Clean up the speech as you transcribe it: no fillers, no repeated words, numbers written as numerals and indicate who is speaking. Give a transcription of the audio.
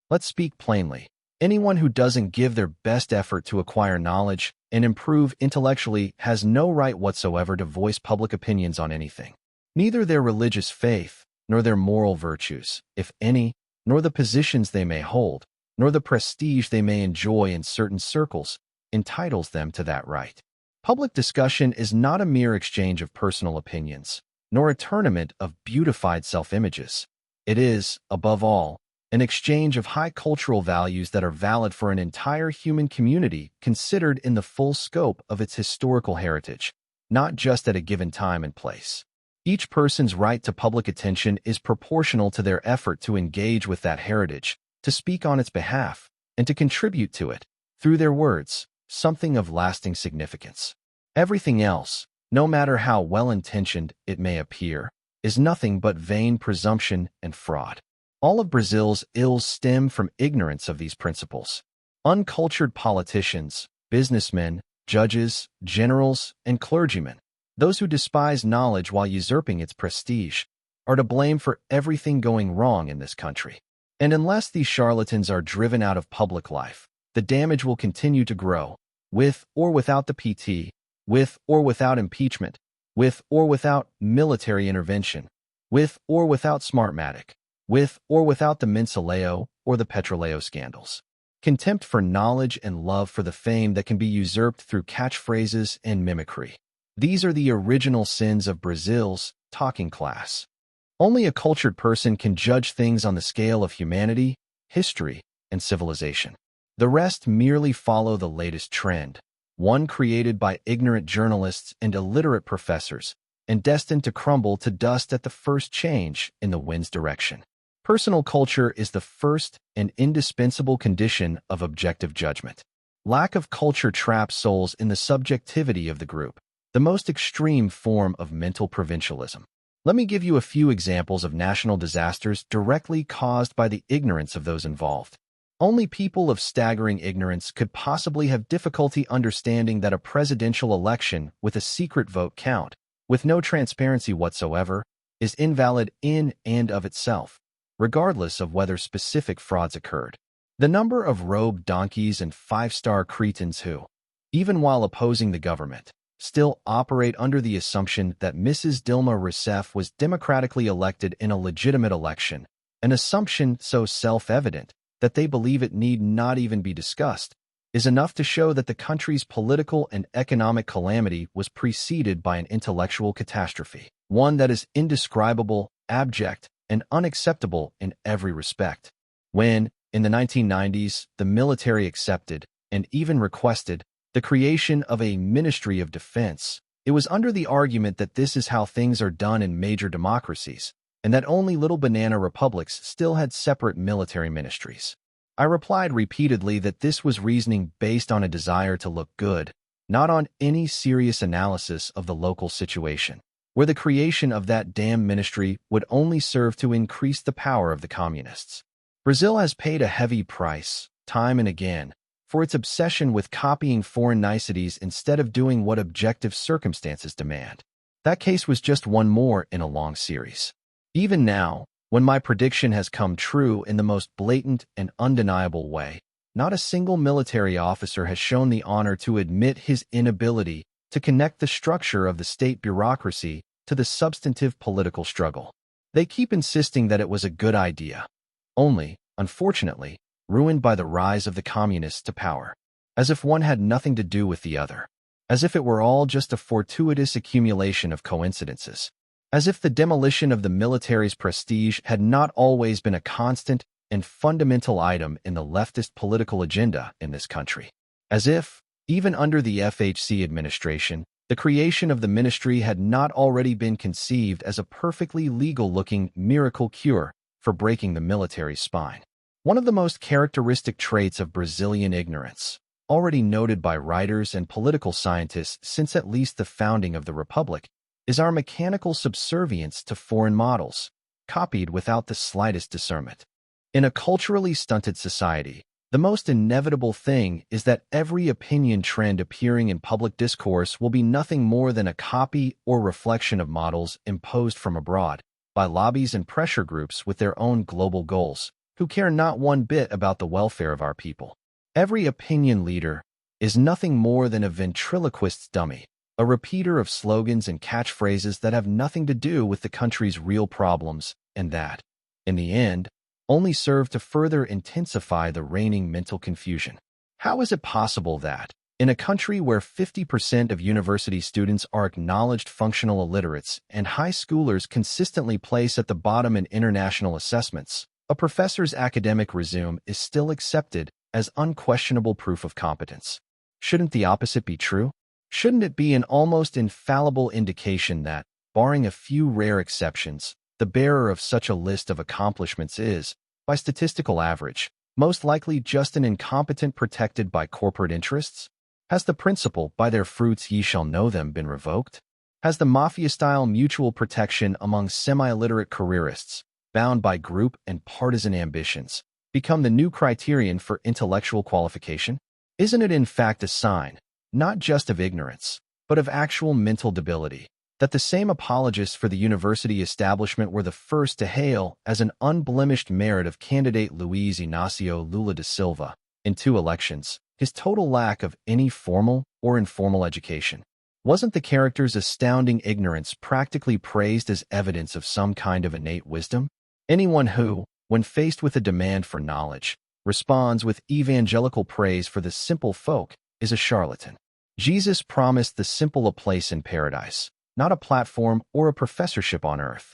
Speaker 1: Let's speak plainly. Anyone who doesn't give their best effort to acquire knowledge and improve intellectually has no right whatsoever to voice public opinions on anything. Neither their religious faith, nor their moral virtues, if any, nor the positions they may hold, nor the prestige they may enjoy in certain circles, entitles them to that right. Public discussion is not a mere exchange of personal opinions, nor a tournament of beautified self-images. It is, above all, an exchange of high cultural values that are valid for an entire human community considered in the full scope of its historical heritage, not just at a given time and place. Each person's right to public attention is proportional to their effort to engage with that heritage, to speak on its behalf, and to contribute to it, through their words, something of lasting significance. Everything else, no matter how well-intentioned it may appear, is nothing but vain presumption and fraud. All of Brazil's ills stem from ignorance of these principles. Uncultured politicians, businessmen, judges, generals, and clergymen, those who despise knowledge while usurping its prestige, are to blame for everything going wrong in this country. And unless these charlatans are driven out of public life, the damage will continue to grow, with or without the PT, with or without impeachment, with or without military intervention, with or without Smartmatic, with or without the Mensaleo or the Petroleo scandals. Contempt for knowledge and love for the fame that can be usurped through catchphrases and mimicry. These are the original sins of Brazil's talking class. Only a cultured person can judge things on the scale of humanity, history, and civilization. The rest merely follow the latest trend, one created by ignorant journalists and illiterate professors, and destined to crumble to dust at the first change in the wind's direction. Personal culture is the first and indispensable condition of objective judgment. Lack of culture traps souls in the subjectivity of the group, the most extreme form of mental provincialism. Let me give you a few examples of national disasters directly caused by the ignorance of those involved. Only people of staggering ignorance could possibly have difficulty understanding that a presidential election with a secret vote count, with no transparency whatsoever, is invalid in and of itself, regardless of whether specific frauds occurred. The number of robed donkeys and five-star cretins who, even while opposing the government, still operate under the assumption that Mrs. Dilma Rousseff was democratically elected in a legitimate election, an assumption so self-evident that they believe it need not even be discussed, is enough to show that the country's political and economic calamity was preceded by an intellectual catastrophe, one that is indescribable, abject, and unacceptable in every respect. When, in the 1990s, the military accepted, and even requested, the creation of a Ministry of Defense, it was under the argument that this is how things are done in major democracies, and that only little banana republics still had separate military ministries. I replied repeatedly that this was reasoning based on a desire to look good, not on any serious analysis of the local situation, where the creation of that damn ministry would only serve to increase the power of the communists. Brazil has paid a heavy price, time and again, for its obsession with copying foreign niceties instead of doing what objective circumstances demand. That case was just one more in a long series. Even now, when my prediction has come true in the most blatant and undeniable way, not a single military officer has shown the honor to admit his inability to connect the structure of the state bureaucracy to the substantive political struggle. They keep insisting that it was a good idea, only, unfortunately, ruined by the rise of the communists to power, as if one had nothing to do with the other, as if it were all just a fortuitous accumulation of coincidences, as if the demolition of the military's prestige had not always been a constant and fundamental item in the leftist political agenda in this country, as if, even under the FHC administration, the creation of the ministry had not already been conceived as a perfectly legal-looking miracle cure for breaking the military's spine. One of the most characteristic traits of Brazilian ignorance, already noted by writers and political scientists since at least the founding of the Republic, is our mechanical subservience to foreign models, copied without the slightest discernment. In a culturally stunted society, the most inevitable thing is that every opinion trend appearing in public discourse will be nothing more than a copy or reflection of models imposed from abroad by lobbies and pressure groups with their own global goals, who care not one bit about the welfare of our people. Every opinion leader is nothing more than a ventriloquist's dummy, a repeater of slogans and catchphrases that have nothing to do with the country's real problems, and that, in the end, only serve to further intensify the reigning mental confusion. How is it possible that, in a country where 50% of university students are acknowledged functional illiterates and high schoolers consistently place at the bottom in international assessments, a professor's academic resume is still accepted as unquestionable proof of competence? Shouldn't the opposite be true? Shouldn't it be an almost infallible indication that, barring a few rare exceptions, the bearer of such a list of accomplishments is, by statistical average, most likely just an incompetent protected by corporate interests? Has the principle, by their fruits ye shall know them, been revoked? Has the mafia-style mutual protection among semi-illiterate careerists, bound by group and partisan ambitions, become the new criterion for intellectual qualification? Isn't it in fact a sign, not just of ignorance, but of actual mental debility, that the same apologists for the university establishment were the first to hail as an unblemished merit of candidate Luiz Inácio Lula da Silva, in 2 elections, his total lack of any formal or informal education? Wasn't the character's astounding ignorance practically praised as evidence of some kind of innate wisdom? Anyone who, when faced with a demand for knowledge, responds with evangelical praise for the simple folk is a charlatan. Jesus promised the simple a place in paradise, not a platform or a professorship on earth.